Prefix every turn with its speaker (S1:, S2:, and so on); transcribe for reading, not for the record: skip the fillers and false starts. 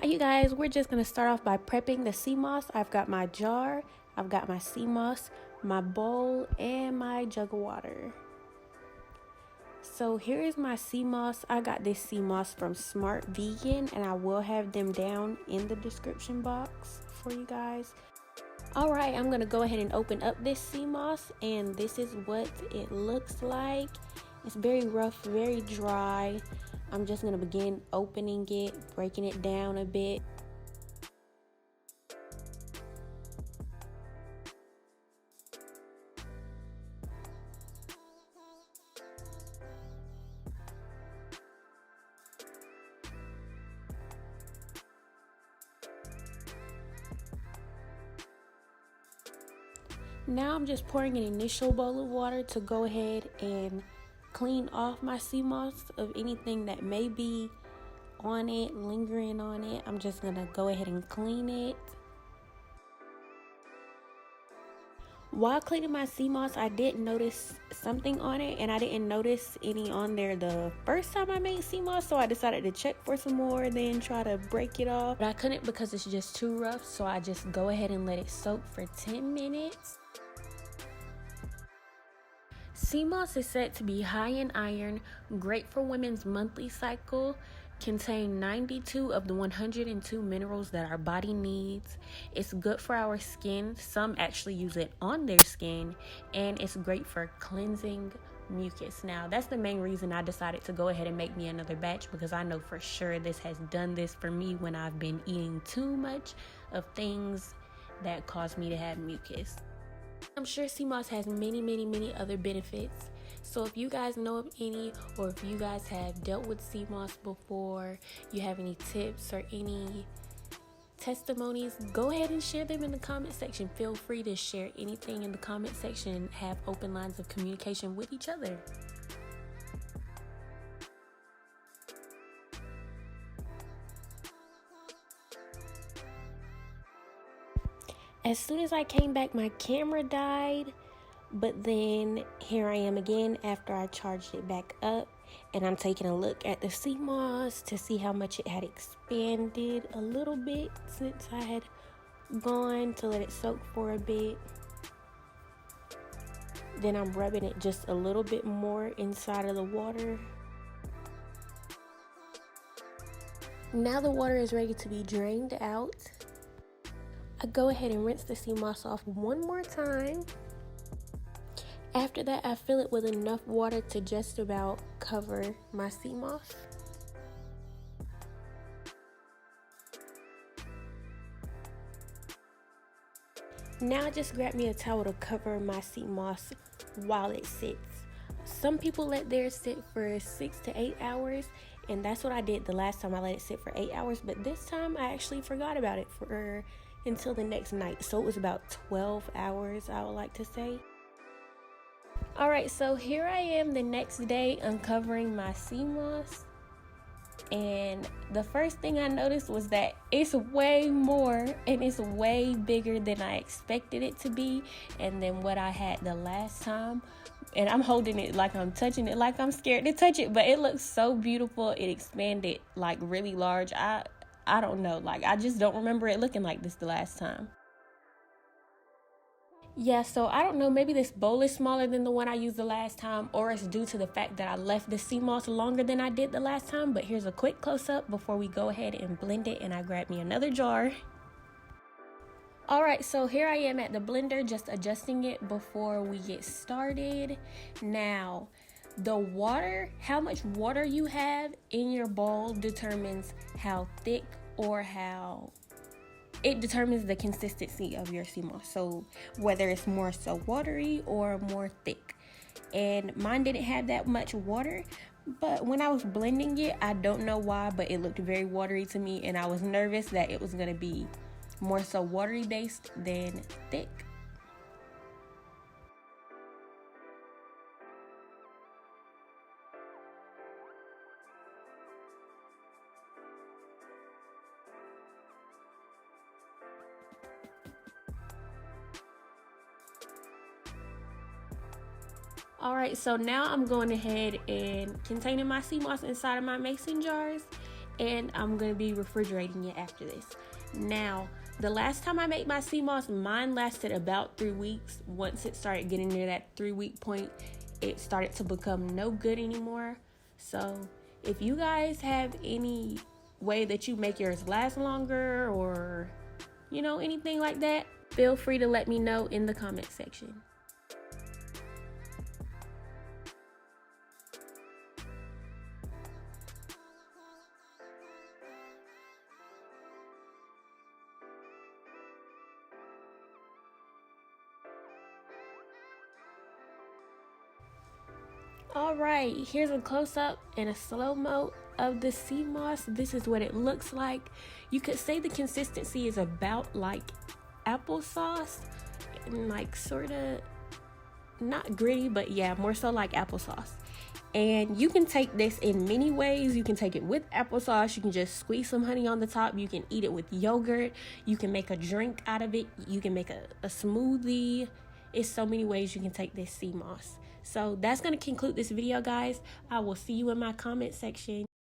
S1: Alright, you guys, we're just going to start off by prepping the sea moss. I've got my jar, I've got my sea moss, my bowl, and my jug of water. So here is my sea moss. I got this sea moss from Smart Vegan, and I will have them down in the description box for you guys. Alright, I'm going to go ahead and open up this sea moss, and this is what it looks like. It's very rough, very dry. I'm just going to begin opening it, breaking it down a bit. Now I'm just pouring an initial bowl of water to go ahead and clean off my sea moss of anything that may be on it, lingering on it. I'm just gonna go ahead and clean it. While cleaning my sea moss, I did notice something on it, and I didn't notice any on there the first time I made sea moss, so I decided to check for some more, then try to break it off. But I couldn't because it's just too rough, so I just go ahead and let it soak for 10 minutes. Sea moss is said to be high in iron, great for women's monthly cycle, contain 92 of the 102 minerals that our body needs. It's good for our skin. Some actually use it on their skin, and it's great for cleansing mucus. Now, that's the main reason I decided to go ahead and make me another batch, because I know for sure this has done this for me when I've been eating too much of things that cause me to have mucus. I'm sure sea moss has many other benefits. So if you guys know of any, or if you guys have dealt with sea moss before, you have any tips or any testimonies, go ahead and share them in the comment section. Feel free to share anything in the comment section and have open lines of communication with each other. As soon as I came back, my camera died, but then here I am again after I charged it back up, and I'm taking a look at the sea moss to see how much it had expanded a little bit since I had gone to let it soak for a bit. Then I'm rubbing it just a little bit more inside of the water. Now the water is ready to be drained out. I go ahead and rinse the sea moss off one more time. After that, I fill it with enough water to just about cover my sea moss. Now I just grab me a towel to cover my sea moss while it sits. Some people let theirs sit for 6 to 8 hours, and that's what I did the last time. I let it sit for 8 hours, but this time I actually forgot about it until the next night. So it was about 12 hours, I would like to say. Alright, so here I am the next day uncovering my sea moss, and the first thing I noticed was that it's way more and it's way bigger than I expected it to be, and then what I had the last time. And I'm holding it like I'm touching it, like I'm scared to touch it, but it looks so beautiful. It expanded like really large. I don't know, like I just don't remember it looking like this the last time. Yeah, so I don't know, maybe this bowl is smaller than the one I used the last time, or it's due to the fact that I left the sea moss longer than I did the last time. But here's a quick close-up before we go ahead and blend it, and I grab me another jar. Alright, so here I am at the blender just adjusting it before we get started. Now, the water, how much water you have in your bowl determines how thick or how it determines the consistency of your sea moss. So whether it's more so watery or more thick. And mine didn't have that much water, but when I was blending it, I don't know why, but it looked very watery to me, and I was nervous that it was going to be more so watery based than thick. Alright, so now I'm going ahead and containing my sea moss inside of my mason jars, and I'm going to be refrigerating it after this. Now, the last time I made my sea moss, mine lasted about 3 weeks. Once it started getting near that 3-week point, it started to become no good anymore. So if you guys have any way that you make yours last longer, or anything like that, feel free to let me know in the comment section. Alright, here's a close-up and a slow-mo of the sea moss. This is what it looks like. You could say the consistency is about like applesauce, and like sort of not gritty, but yeah, more so like applesauce. And you can take this in many ways. You can take it with applesauce. You can just squeeze some honey on the top. You can eat it with yogurt. You can make a drink out of it. You can make a smoothie. It's so many ways you can take this sea moss. So that's going to conclude this video, guys. I will see you in my comment section.